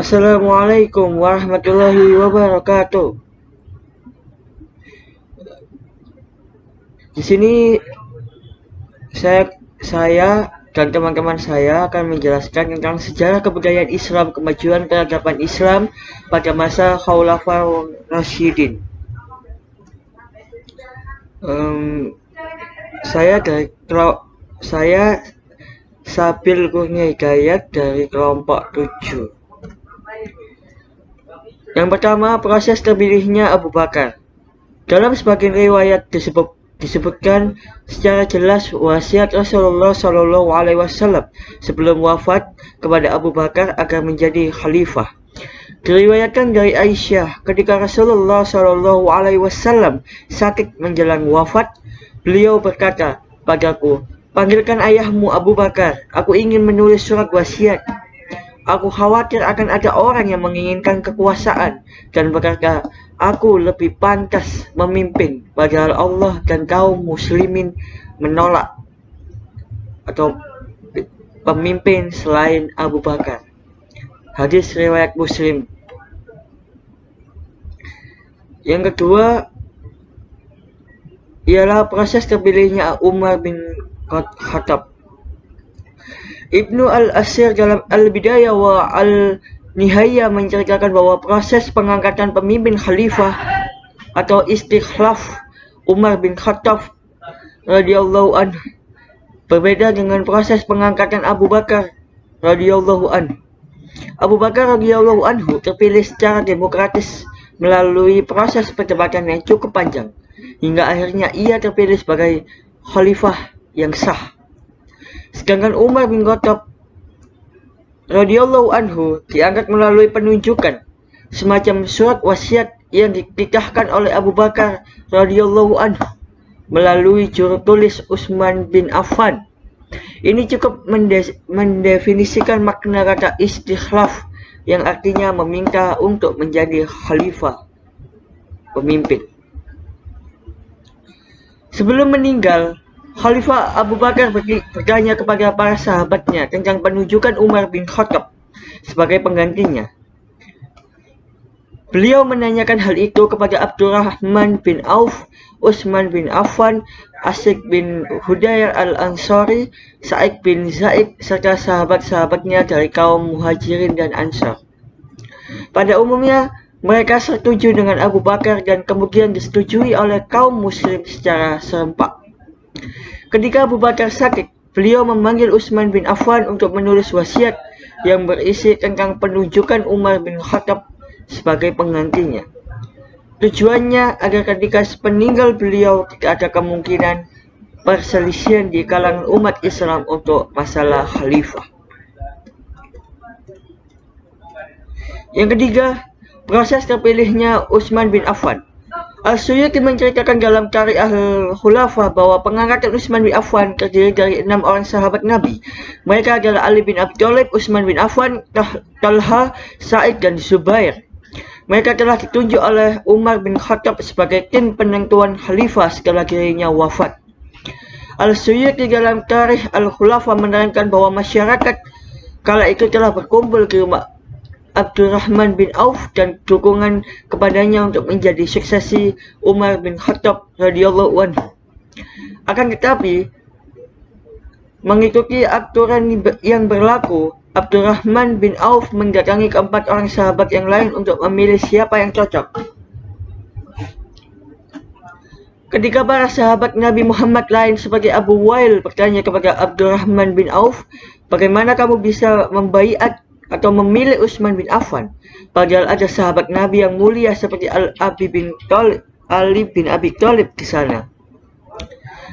Assalamualaikum warahmatullahi wabarakatuh. Di sini saya dan teman-teman saya akan menjelaskan tentang sejarah kebudayaan Islam, kemajuan peradaban Islam pada masa Khulafaur Rasyidin. Saya Sabil Kurnia Hidayat dari kelompok 7. Yang pertama, proses terpilihnya Abu Bakar. Dalam sebagian riwayat disebutkan secara jelas wasiat Rasulullah Shallallahu Alaihi Wasallam sebelum wafat kepada Abu Bakar agar menjadi khalifah. Diriwayatkan dari Aisyah, ketika Rasulullah Shallallahu Alaihi Wasallam sakit menjelang wafat, beliau berkata padaku, "Panggilkan ayahmu Abu Bakar, aku ingin menulis surat wasiat. Aku khawatir akan ada orang yang menginginkan kekuasaan dan berkata, aku lebih pantas memimpin, padahal Allah dan kaum muslimin menolak atau pemimpin selain Abu Bakar." Hadis riwayat Muslim. Yang kedua ialah proses terpilihnya Umar bin Khattab. Ibnu al-Asir dalam Al-Bidayah wa Al-Nihayah menceritakan bahwa proses pengangkatan pemimpin khalifah atau istikhlaf Umar bin Khattab radhiyallahu anhu berbeda dengan proses pengangkatan Abu Bakar radhiyallahu anhu. Abu Bakar radhiyallahu anhu terpilih secara demokratis melalui proses perdebatan yang cukup panjang hingga akhirnya ia terpilih sebagai khalifah yang sah. Sedangkan Umar bin Khattab radhiyallahu anhu diangkat melalui penunjukan semacam surat wasiat yang dititahkan oleh Abu Bakar radhiyallahu anhu melalui juru tulis Utsman bin Affan. Ini cukup mendefinisikan makna kata istikhlaf yang artinya meminta untuk menjadi khalifah, pemimpin. Sebelum meninggal, Khalifah Abu Bakar bertanya kepada para sahabatnya tentang penunjukan Umar bin Khattab sebagai penggantinya. Beliau menanyakan hal itu kepada Abdurrahman bin Auf, Utsman bin Affan, Asyik bin Hudayr al-Ansari, Sa'id bin Zaid, serta sahabat-sahabatnya dari kaum Muhajirin dan Ansar. Pada umumnya, mereka setuju dengan Abu Bakar dan kemudian disetujui oleh kaum muslim secara serempak. Ketika Abu Bakar sakit, beliau memanggil Utsman bin Affan untuk menulis wasiat yang berisi tentang penunjukan Umar bin Khattab sebagai penggantinya. Tujuannya agar ketika sepeninggal beliau tidak ada kemungkinan perselisihan di kalangan umat Islam untuk masalah khalifah. Yang ketiga, proses terpilihnya Utsman bin Affan. Al-Suyuti menceritakan dalam Tarikh Al-Khulafa bahwa pengangkatan Utsman bin Affan terdiri dari 6 orang sahabat Nabi. Mereka adalah Ali bin Abi Thalib, Utsman bin Affan, Talha, Sa'id, dan Zubair. Mereka telah ditunjuk oleh Umar bin Khattab sebagai tim penentuan khalifah setelah dirinya wafat. Al-Suyuti dalam Tarikh Al-Khulafa menerangkan bahwa masyarakat kala itu telah berkumpul di rumah Abdurrahman bin Auf dan dukungan kepadanya untuk menjadi suksesi Umar bin Khattab radhiyallahu anhu. Akan tetapi, mengikuti aturan yang berlaku, Abdurrahman bin Auf mendatangi keempat orang sahabat yang lain untuk memilih siapa yang cocok. Ketika para sahabat Nabi Muhammad lain sebagai Abu Wail bertanya kepada Abdurrahman bin Auf, bagaimana kamu bisa membaiat atau memilih Utsman bin Affan, padahal ada sahabat Nabi yang mulia seperti Ali bin Abi Thalib di sana.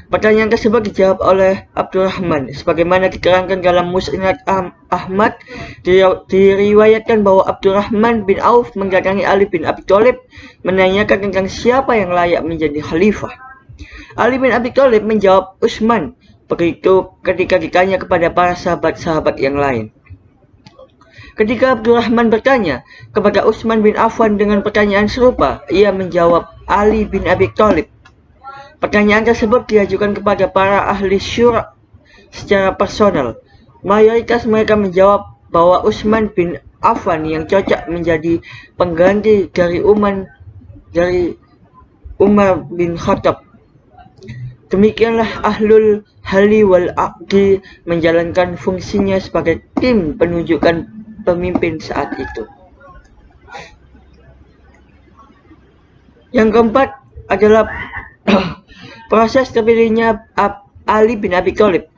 Pertanyaan tersebut dijawab oleh Abdurrahman, sebagaimana diterangkan dalam Musnad Ahmad. Diriwayatkan bahwa Abdurrahman bin Auf mendatangi Ali bin Abi Thalib menanyakan tentang siapa yang layak menjadi khalifah. Ali bin Abi Thalib menjawab Utsman. Begitu ketika ditanya kepada para sahabat-sahabat yang lain. Ketika Abdurrahman bertanya kepada Utsman bin Affan dengan pertanyaan serupa, ia menjawab Ali bin Abi Thalib. Pertanyaan tersebut diajukan kepada para ahli syura secara personal. Mayoritas mereka menjawab bahwa Utsman bin Affan yang cocok menjadi pengganti dari Umar bin Khattab. Demikianlah Ahlul Halli wal Aqdi menjalankan fungsinya sebagai tim penunjukan pemimpin saat itu. Yang keempat adalah proses terpilihnya Ali bin Abi Thalib.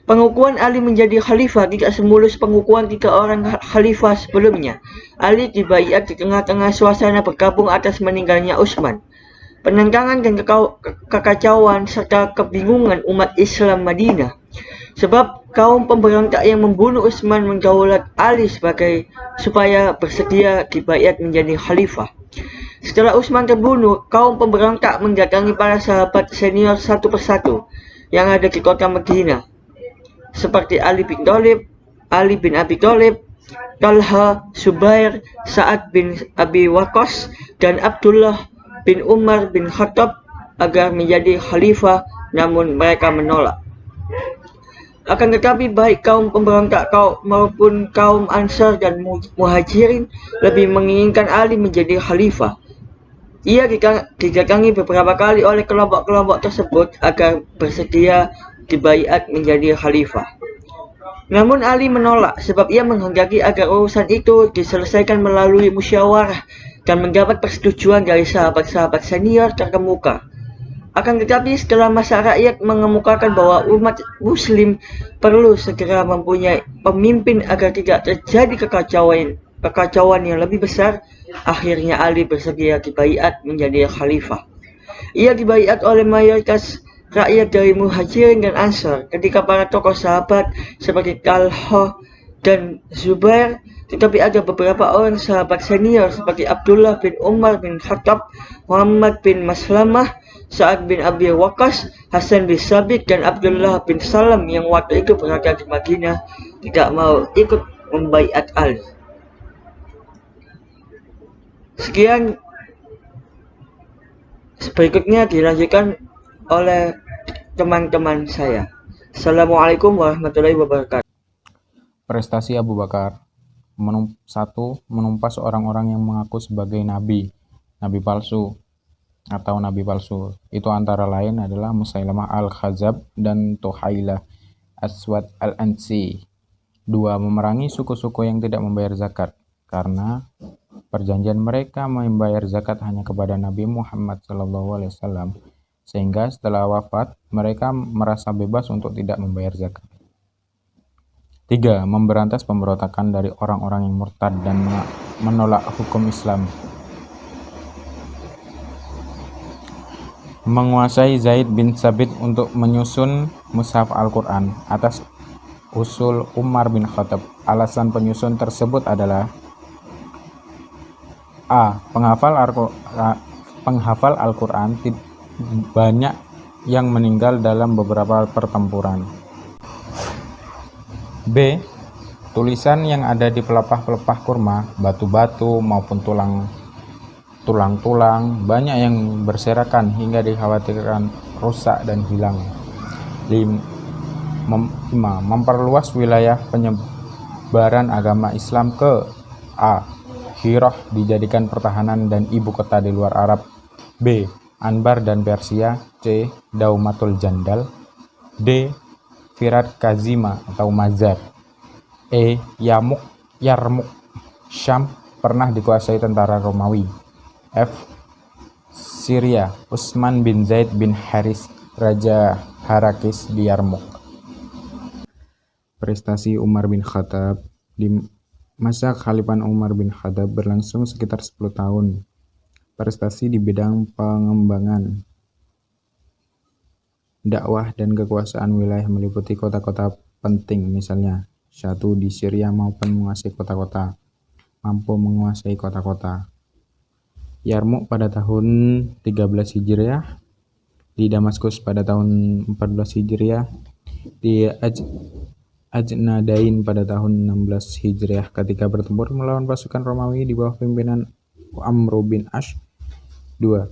Pengukuhan Ali menjadi khalifah tidak semulus pengukuhan 3 orang khalifah sebelumnya. Ali dibaiat di tengah-tengah suasana berkabung atas meninggalnya Utsman. Penentangan dan kekacauan serta kebingungan umat Islam Madinah. Sebab kaum pemberontak yang membunuh Utsman mendaulat Ali supaya bersedia dibaiat menjadi khalifah. Setelah Utsman terbunuh, kaum pemberontak mendatangi para sahabat senior satu persatu yang ada di kota Madinah, seperti Ali bin Abi Thalib, Talha, Zubair, Sa'ad bin Abi Waqqas, dan Abdullah bin Umar bin Khattab agar menjadi khalifah, namun mereka menolak. Akan tetapi baik kaum pemberontak maupun kaum Ansar dan Muhajirin lebih menginginkan Ali menjadi khalifah. Ia didatangi beberapa kali oleh kelompok-kelompok tersebut agar bersedia dibaiat menjadi khalifah. Namun Ali menolak sebab ia menghendaki agar urusan itu diselesaikan melalui musyawarah dan mendapat persetujuan dari sahabat-sahabat senior terkemuka. Akan tetapi setelah masa rakyat mengemukakan bahwa umat muslim perlu segera mempunyai pemimpin agar tidak terjadi kekacauan yang lebih besar, akhirnya Ali bersedia dibaiat menjadi khalifah. Ia dibaiat oleh mayoritas rakyat dari Muhajirin dan Ansar ketika para tokoh sahabat seperti Talha dan Zubair, tetapi ada beberapa orang sahabat senior seperti Abdullah bin Umar bin Khattab, Muhammad bin Maslamah, Sa'ad bin Abi Waqqas, Hasan bin Sabit, dan Abdullah bin Salam yang waktu itu berada di Madinah tidak mau ikut membaiat Ali. Sekian, berikutnya dilanjutkan oleh teman-teman saya. Assalamualaikum warahmatullahi wabarakatuh. Prestasi Abu Bakar. 1. Menumpas orang-orang yang mengaku sebagai nabi palsu atau nabi palsu. Itu antara lain adalah Musailamah al-Khazab dan Tuhailah Aswad al-Ansi. 2. Memerangi suku-suku yang tidak membayar zakat, karena perjanjian mereka membayar zakat hanya kepada Nabi Muhammad SAW, sehingga setelah wafat mereka merasa bebas untuk tidak membayar zakat. 3. Memberantas pemberontakan dari orang-orang yang murtad dan menolak hukum Islam. Menguasai Zaid bin Sabit untuk menyusun Mushaf Al-Quran atas usul Umar bin Khattab. Alasan penyusun tersebut adalah: A. Penghafal Al-Quran banyak yang meninggal dalam beberapa pertempuran. B. Tulisan yang ada di pelepah-pelepah kurma, batu-batu maupun tulang-tulang banyak yang berserakan hingga dikhawatirkan rusak dan hilang. 5. Memperluas wilayah penyebaran agama Islam ke: A. Hirah dijadikan pertahanan dan ibu kota di luar Arab. B. Anbar dan Persia. C. Daumatul Jandal. D. Firat Kazima atau Mazar. E. Yarmuk Syam pernah dikuasai tentara Romawi. F. Syria, Utsman bin Zaid bin Haris, Raja Harakis di Yarmuk. Prestasi Umar bin Khattab. Di masa Khalifah Umar bin Khattab berlangsung sekitar 10 tahun. Prestasi di bidang pengembangan dakwah dan kekuasaan wilayah meliputi kota-kota penting, misalnya 1. Di Syria mampu menguasai kota-kota. Yarmuk pada tahun 13 Hijriah, di Damaskus pada tahun 14 Hijriah, di Ajnadain pada tahun 16 Hijriah ketika bertempur melawan pasukan Romawi di bawah pimpinan Amr bin Ash. 2.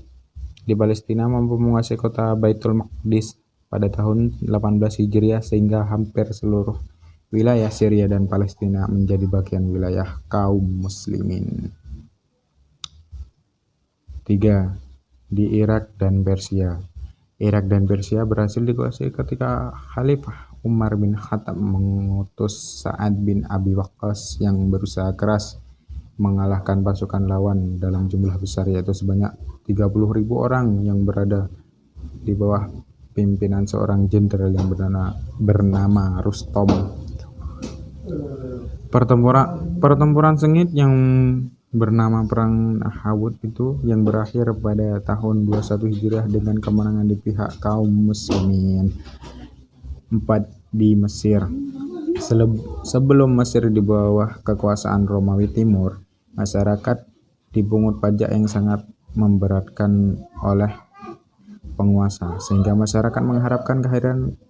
Di Palestina mampu menguasai kota Baitul Maqdis pada tahun 18 Hijriah sehingga hampir seluruh wilayah Syria dan Palestina menjadi bagian wilayah kaum muslimin. 3. Di Irak dan Persia. Irak dan Persia berhasil dikuasai ketika Khalifah Umar bin Khattab mengutus Sa'ad bin Abi Waqqas yang berusaha keras mengalahkan pasukan lawan dalam jumlah besar, yaitu sebanyak 30.000 orang yang berada di bawah pimpinan seorang jenderal yang bernama Rustom. Pertempuran sengit yang bernama Perang Nahawut itu yang berakhir pada tahun 21 Hijriah dengan kemenangan di pihak kaum muslimin. 4. Di Mesir. Sebelum Mesir di bawah kekuasaan Romawi Timur, masyarakat dipungut pajak yang sangat memberatkan oleh penguasa, sehingga masyarakat mengharapkan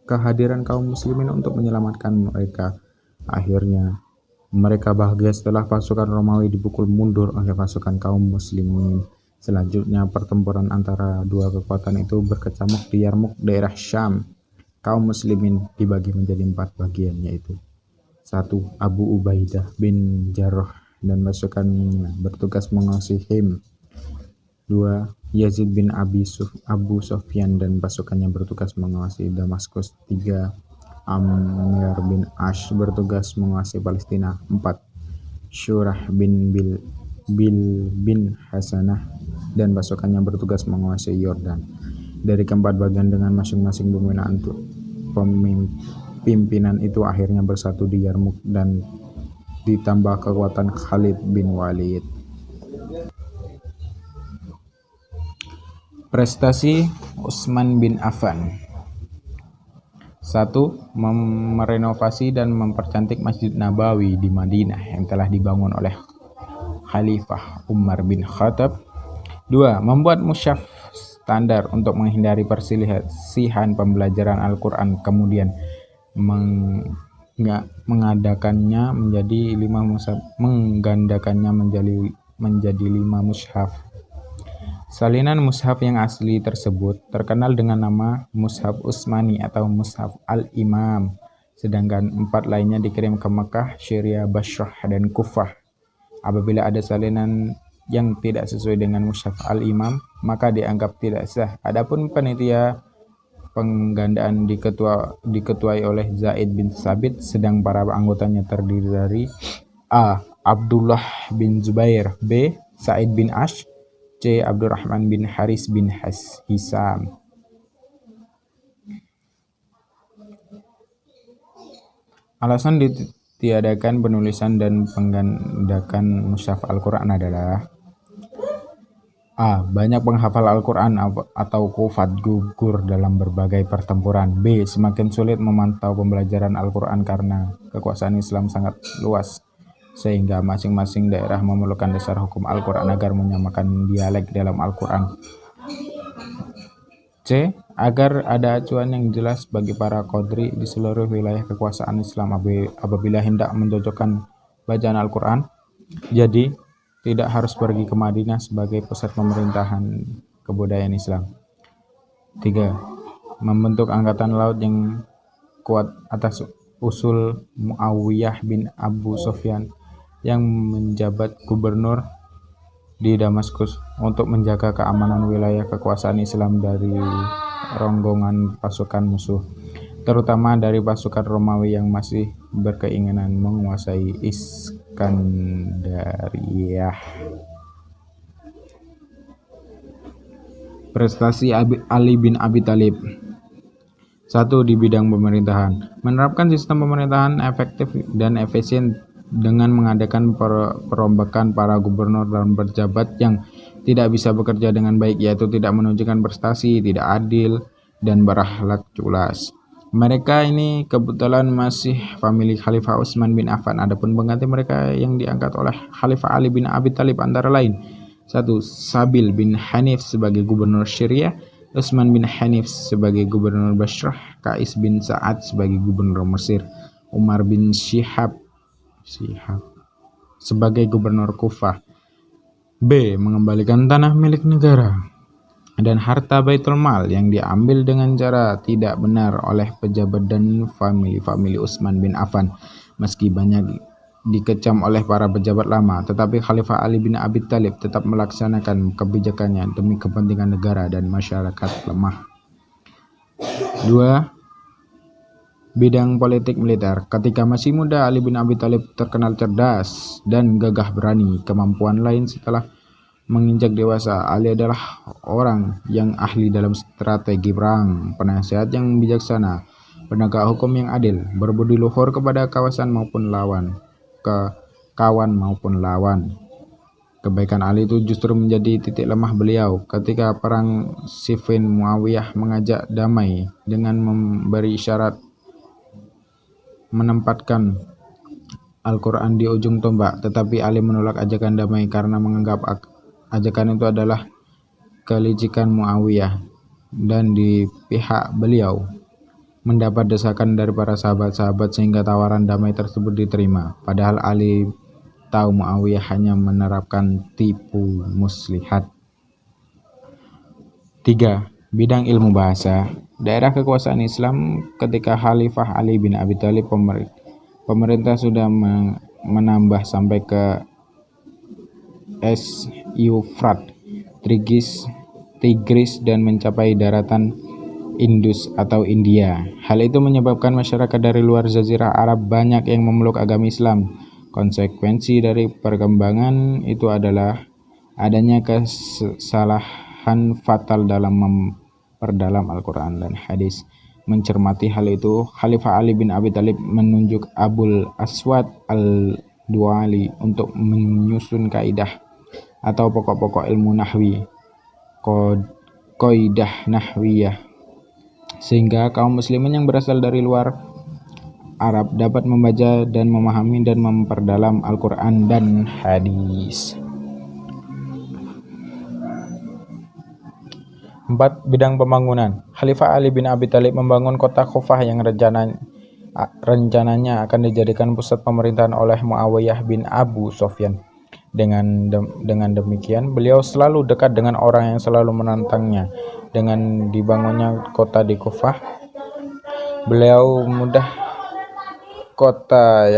kehadiran kaum muslimin untuk menyelamatkan mereka. Akhirnya mereka bahagia setelah pasukan Romawi dipukul mundur oleh pasukan kaum muslimin. Selanjutnya pertempuran antara dua kekuatan itu berkecamuk di Yarmuk, daerah Syam. Kaum muslimin dibagi menjadi 4 bagian, yaitu 1. Abu Ubaidah bin Jarrah dan pasukannya bertugas menguasai Him. 2. Yazid bin Abu Sufyan dan pasukannya bertugas menguasai Damaskus. 3. Amir bin Ash bertugas menguasai Palestina. 4. Syurah bin bin Hasanah dan pasukannya bertugas menguasai Yordan. Dari keempat bagian dengan masing-masing pimpinan itu akhirnya bersatu di Yarmuk dan ditambah kekuatan Khalid bin Walid. Prestasi Utsman bin Affan. 1. Merenovasi dan mempercantik Masjid Nabawi di Madinah yang telah dibangun oleh Khalifah Umar bin Khattab. 2. Membuat mushaf standar untuk menghindari perselisihan pembelajaran Al-Quran, kemudian menggandakannya menjadi 5 mushaf. Salinan mushaf yang asli tersebut terkenal dengan nama Mushaf Utsmani atau Mushaf Al-Imam, sedangkan 4 lainnya dikirim ke Mekah, Syria, Basrah, dan Kufah. Apabila ada salinan yang tidak sesuai dengan Mushaf Al-Imam, maka dianggap tidak sah. Adapun panitia penggandaan diketuai oleh Zaid bin Sabit, sedang para anggotanya terdiri dari A. Abdullah bin Zubair, B. Sa'id bin Ash, C. Abdurrahman bin Haris bin Hisam. Alasan ditiadakan penulisan dan penggandakan mushaf Al-Quran adalah A. Banyak penghafal Al-Quran atau kufat gugur dalam berbagai pertempuran. B. Semakin sulit memantau pembelajaran Al-Quran karena kekuasaan Islam sangat luas, sehingga masing-masing daerah memerlukan dasar hukum Al-Quran agar menyamakan dialek dalam Al-Quran. C. Agar ada acuan yang jelas bagi para qadri di seluruh wilayah kekuasaan Islam apabila hendak mencocokkan bacaan Al-Quran. Jadi, tidak harus pergi ke Madinah sebagai pusat pemerintahan kebudayaan Islam. 3. Membentuk angkatan laut yang kuat atas usul Muawiyah bin Abu Sufyan yang menjabat gubernur di Damaskus untuk menjaga keamanan wilayah kekuasaan Islam dari ronggongan pasukan musuh, terutama dari pasukan Romawi yang masih berkeinginan menguasai Iskandariah. Prestasi Ali bin Abi Thalib. 1. Di bidang pemerintahan, menerapkan sistem pemerintahan efektif dan efisien dengan mengadakan perombakan para gubernur dan pejabat yang tidak bisa bekerja dengan baik, yaitu tidak menunjukkan prestasi, tidak adil, dan berakhlak culas. Mereka ini kebetulan masih famili Khalifah Utsman bin Affan. Adapun pengganti mereka yang diangkat oleh Khalifah Ali bin Abi Thalib antara lain: 1. Sabil bin Hanif sebagai gubernur Syria, Utsman bin Hanif sebagai gubernur Basrah, Qais bin Sa'ad sebagai gubernur Mesir, Umar bin Syihab sebagai gubernur Kufah. B. Mengembalikan tanah milik negara. dan harta Baitul Mal yang diambil dengan cara tidak benar oleh pejabat dan famili Utsman bin Affan. Meski banyak dikecam oleh para pejabat lama, tetapi Khalifah Ali bin Abi Thalib tetap melaksanakan kebijakannya demi kepentingan negara dan masyarakat lemah. 2. Bidang politik militer. Ketika masih muda, Ali bin Abi Thalib terkenal cerdas dan gagah berani. Kemampuan lain setelah menginjak dewasa, Ali adalah orang yang ahli dalam strategi perang, penasihat yang bijaksana, penegak hukum yang adil, berbudi luhur kepada kawan maupun lawan. Kebaikan Ali itu justru menjadi titik lemah beliau. Ketika perang Siffin, Muawiyah mengajak damai dengan memberi syarat menempatkan Al-Quran di ujung tombak, tetapi Ali menolak ajakan damai karena menganggap ajakan itu adalah kelicikan Muawiyah, dan di pihak beliau mendapat desakan dari para sahabat-sahabat sehingga tawaran damai tersebut diterima. Padahal Ali tahu Muawiyah hanya menerapkan tipu muslihat. 3. Bidang ilmu bahasa. Daerah kekuasaan Islam ketika Khalifah Ali bin Abi Thalib, pemerintah sudah menambah sampai ke Eufrat, Tigris dan mencapai daratan Indus atau India. Hal itu menyebabkan masyarakat dari luar Jazirah Arab banyak yang memeluk agama Islam. Konsekuensi dari perkembangan itu adalah adanya kesalahan fatal dalam memperdalam Al-Quran dan hadis. Mencermati hal itu, Khalifah Ali bin Abi Thalib menunjuk Abul Aswad al-Duali untuk menyusun kaidah atau pokok-pokok ilmu nahwi, qaidah nahwiyah, sehingga kaum muslimin yang berasal dari luar Arab dapat membaca dan memahami dan memperdalam Al-Quran dan hadis. 4. Bidang pembangunan. Khalifah Ali bin Abi Thalib membangun kota Kufah yang rencananya akan dijadikan pusat pemerintahan oleh Muawiyah bin Abu Sufyan. Dengan demikian, beliau selalu dekat dengan orang yang selalu menantangnya. Dengan dibangunnya kota di Kufah, beliau mudah kota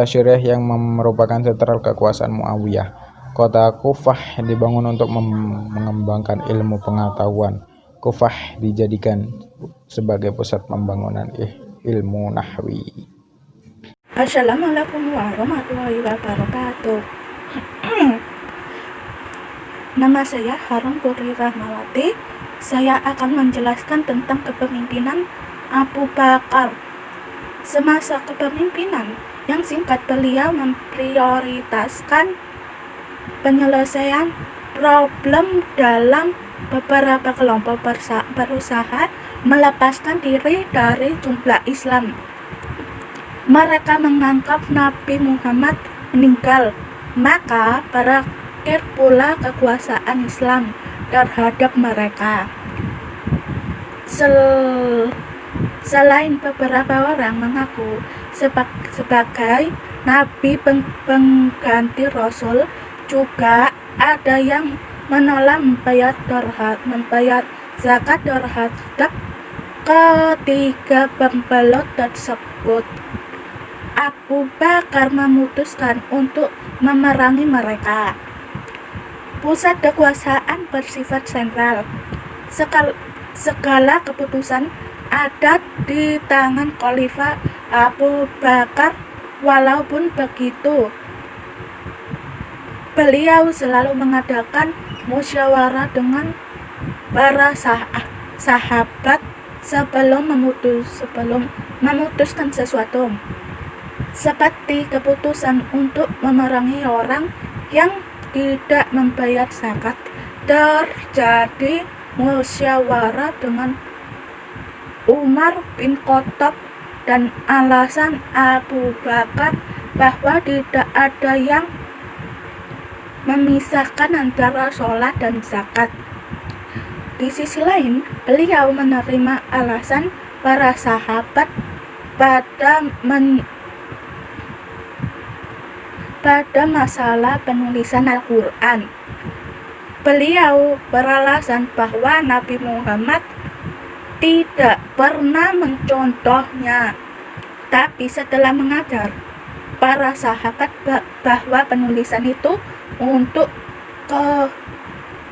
Syriah yang merupakan sentral kekuasaan Muawiyah. Kota Kufah dibangun untuk mengembangkan ilmu pengetahuan. Kufah dijadikan sebagai pusat pembangunan ilmu nahwi. Assalamualaikum warahmatullahi wabarakatuh. Nama saya Harun Putri Rahmawati. Saya akan menjelaskan tentang kepemimpinan Abu Bakar. Semasa kepemimpinan yang singkat, beliau memprioritaskan penyelesaian problem dalam beberapa kelompok berusaha melepaskan diri dari jumlah Islam. Mereka menganggap Nabi Muhammad meninggal, maka berakhir pula kekuasaan Islam terhadap mereka. Selain beberapa orang mengaku sebagai Nabi pengganti Rasul, juga ada yang menolak membayar zakat terhadap ketiga pembelot tersebut. Abu Bakar memutuskan untuk memerangi mereka. Pusat kekuasaan bersifat sentral. Segala keputusan ada di tangan Khalifah Abu Bakar. Walaupun begitu, beliau selalu mengadakan musyawarah dengan para sahabat sebelum memutuskan sesuatu, seperti keputusan untuk memerangi orang yang tidak membayar zakat. Terjadi musyawarah dengan Umar bin Khattab, dan alasan Abu Bakar bahwa tidak ada yang memisahkan antara sholat dan zakat. Di sisi lain, beliau menerima alasan para sahabat pada masalah penulisan Al-Quran. Beliau beralasan bahwa Nabi Muhammad tidak pernah mencontohnya, tapi setelah mengajar para sahabat bahwa penulisan itu untuk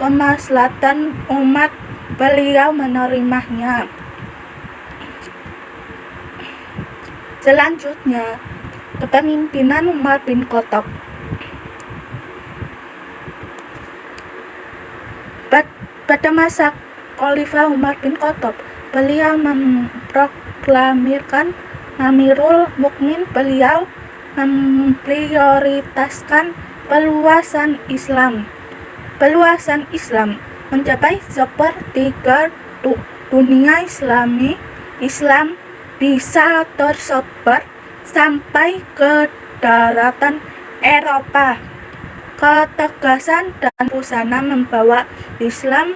kemaslahatan umat, beliau menerimanya. Selanjutnya, kepemimpinan Umar bin Khattab. Pada masa Khalifah Umar bin Khattab, beliau memproklamirkan Amirul Mukminin. Beliau memprioritaskan peluasan Islam. Peluasan Islam mencapai sepertiga dunia Islami. Islam bisa tersebar sampai ke daratan Eropa. Ketegasan dan busana membawa Islam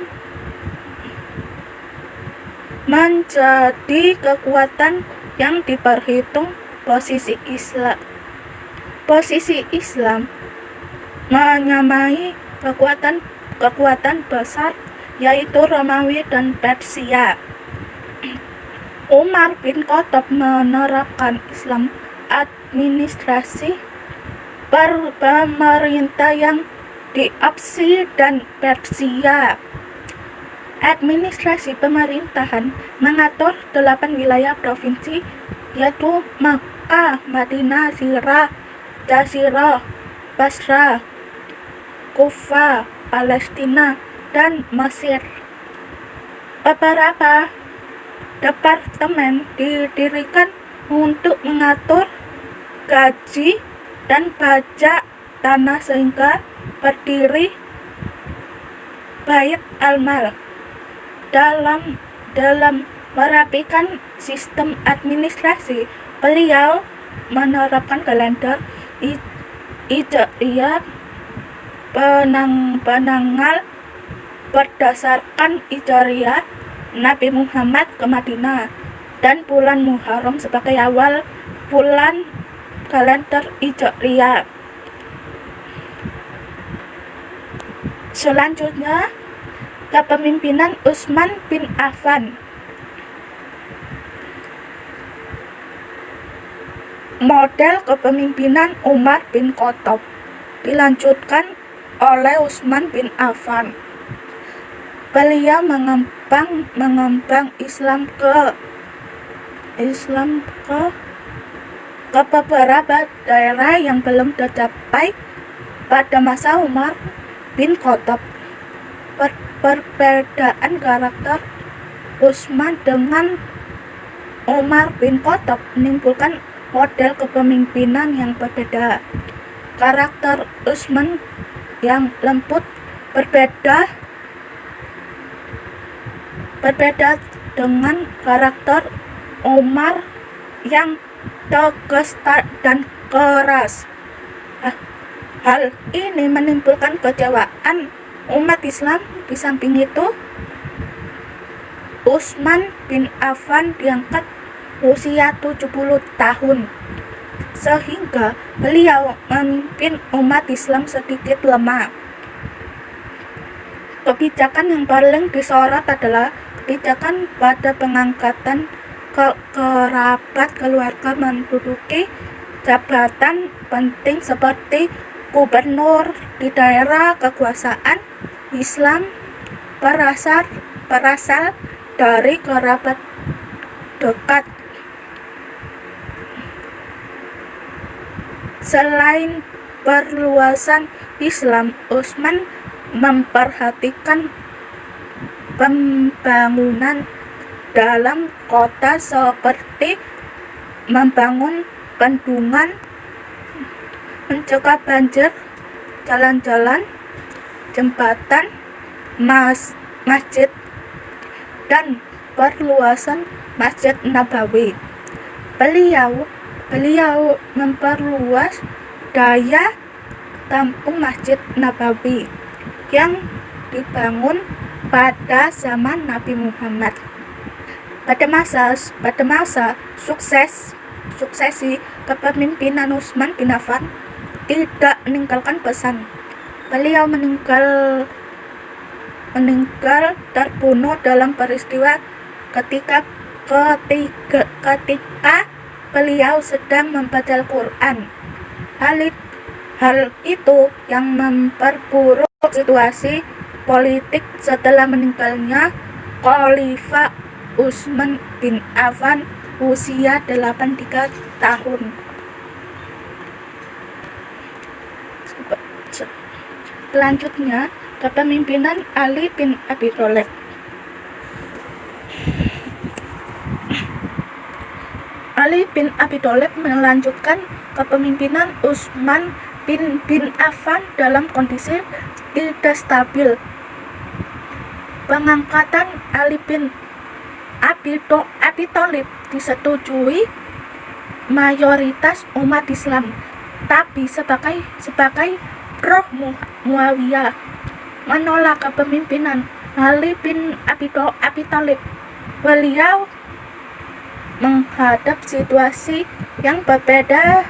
menjadi kekuatan yang diperhitung. Posisi Islam menyamai kekuatan besar, yaitu Romawi dan Persia. Umar bin Khattab menerapkan Islam administrasi pemerintah yang diopsi dan Persia. Administrasi pemerintahan mengatur 8 wilayah provinsi, yaitu Makkah, Madinah, Jazirah, Basra, Kufah, Palestina, dan Mesir. Beberapa departemen didirikan untuk mengatur gaji dan pajak tanah, sehingga berdiri Bait al-Mal. Dalam merapikan sistem administrasi, beliau menerapkan kalender Hijriyah penanggal berdasarkan Hijriyah Nabi Muhammad ke Madinah, dan bulan Muharram sebagai awal bulan kalender Hijriyah. Selanjutnya, kepemimpinan Utsman bin Affan. Model kepemimpinan Umar bin Khattab dilanjutkan oleh Utsman bin Affan. Beliau mengembang Islam ke beberapa daerah yang belum tercapai pada masa Umar bin Khattab. Perbedaan karakter Utsman dengan Umar bin Khattab menimbulkan model kepemimpinan yang berbeda. Karakter Utsman yang lembut berbeda dengan karakter Umar yang tegas dan keras. Hal ini menimbulkan kecewaan umat Islam. Di samping itu, Utsman bin Affan diangkat usia 70 tahun, sehingga beliau memimpin umat Islam sedikit lemah. Kebijakan yang paling disorot adalah kebijakan pada pengangkatan kerabat keluarga menduduki jabatan penting seperti gubernur di daerah kekuasaan Islam berasal dari kerabat dekat. Selain perluasan Islam, Utsman memperhatikan pembangunan dalam kota seperti membangun bendungan, mencegah banjir, jalan-jalan, jembatan, masjid, dan perluasan Masjid Nabawi. Beliau memperluas daya tampung Masjid Nabawi yang dibangun pada zaman Nabi Muhammad. Pada masa suksesi kepemimpinan Utsman bin Affan tidak meninggalkan pesan. Beliau meninggal terbunuh dalam peristiwa ketika beliau sedang membaca Al-Quran. Hal itu yang memperburuk situasi politik setelah meninggalnya Khalifah Utsman bin Affan usia 83 tahun. Selanjutnya, kepemimpinan Ali bin Abi Thalib. Ali bin Abi Thalib melanjutkan kepemimpinan Utsman bin Affan dalam kondisi tidak stabil. Pengangkatan Ali bin Abi Thalib disetujui mayoritas umat Islam, tapi sebagai roh Muawiyah menolak kepemimpinan Ali bin Abi Thalib. Beliau menghadap situasi yang berbeda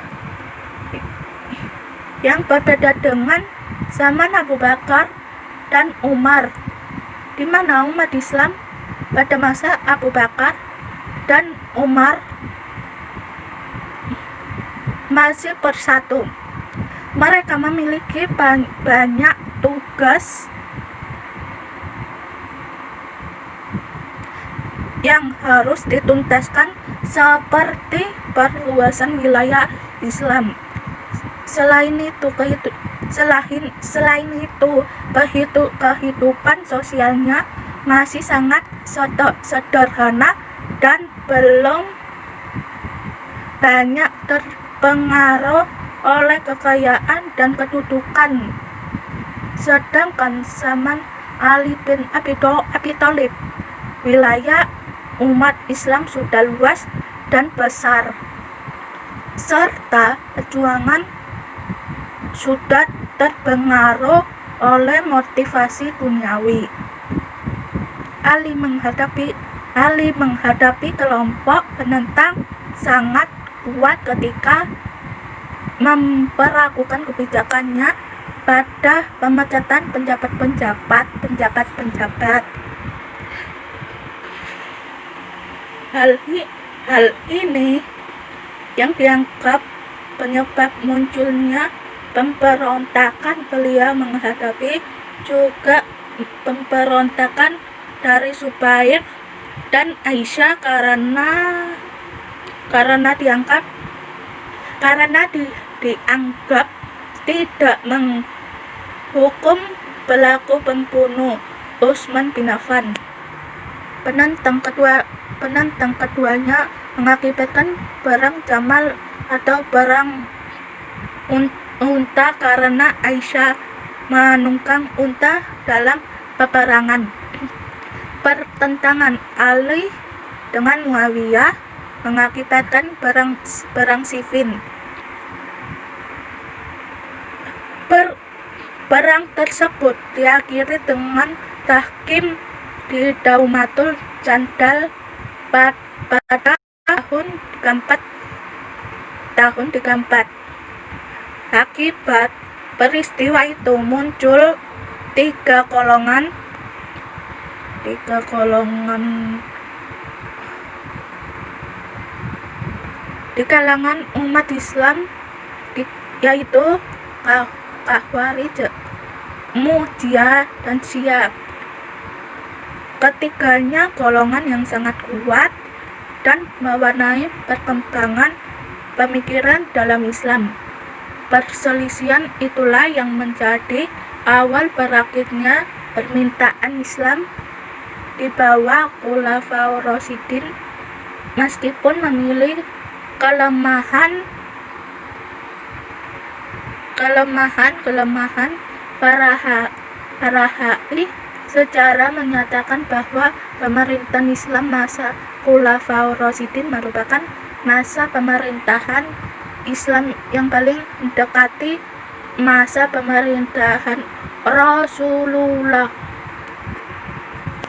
dengan zaman Abu Bakar dan Umar, di mana umat Islam pada masa Abu Bakar dan Umar masih bersatu. Mereka memiliki banyak tugas yang harus dituntaskan, seperti perluasan wilayah Islam. Selain itu kehidupan sosialnya masih sangat sederhana dan belum banyak terpengaruh oleh kekayaan dan kedudukan. Sedangkan zaman Ali bin Abi Thalib, wilayah umat Islam sudah luas dan besar, serta perjuangan sudah terpengaruh oleh motivasi duniawi. Ali menghadapi kelompok penentang sangat kuat ketika memperlakukan kebijakannya pada pemecatan penjabat. Hal ini yang dianggap penyebab munculnya pemberontakan. Beliau menghadapi juga pemberontakan dari Zubair dan Aisyah karena dianggap tidak menghukum pelaku pembunuh Utsman bin Affan. Penentang keduanya mengakibatkan perang Jamal atau perang unta karena Aisyah menunggang unta dalam peperangan. Pertentangan Ali dengan Muawiyah mengakibatkan perang Siffin. Perang tersebut diakhiri dengan tahkim di Daumatul Jandal pada tahun 34. Akibat peristiwa itu muncul tiga golongan di kalangan umat Islam, yaitu Khawarij, Mu'tazzilah, dan Syiah. Ketiganya golongan yang sangat kuat dan mewarnai perkembangan pemikiran dalam Islam. Perselisihan itulah yang menjadi awal berakhirnya permintaan Islam di bawah Khulafaur Rasyidin. Meskipun memilih kelemahan para ahli secara menyatakan bahwa pemerintahan Islam masa Khulafaur Rasyidin merupakan masa pemerintahan Islam yang paling mendekati masa pemerintahan Rasulullah.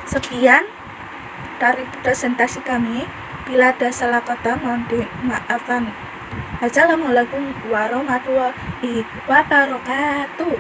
Sekian dari presentasi kami. Bila ada salah kata mohon dimaafkan. Assalamualaikum warahmatullahi wabarakatuh.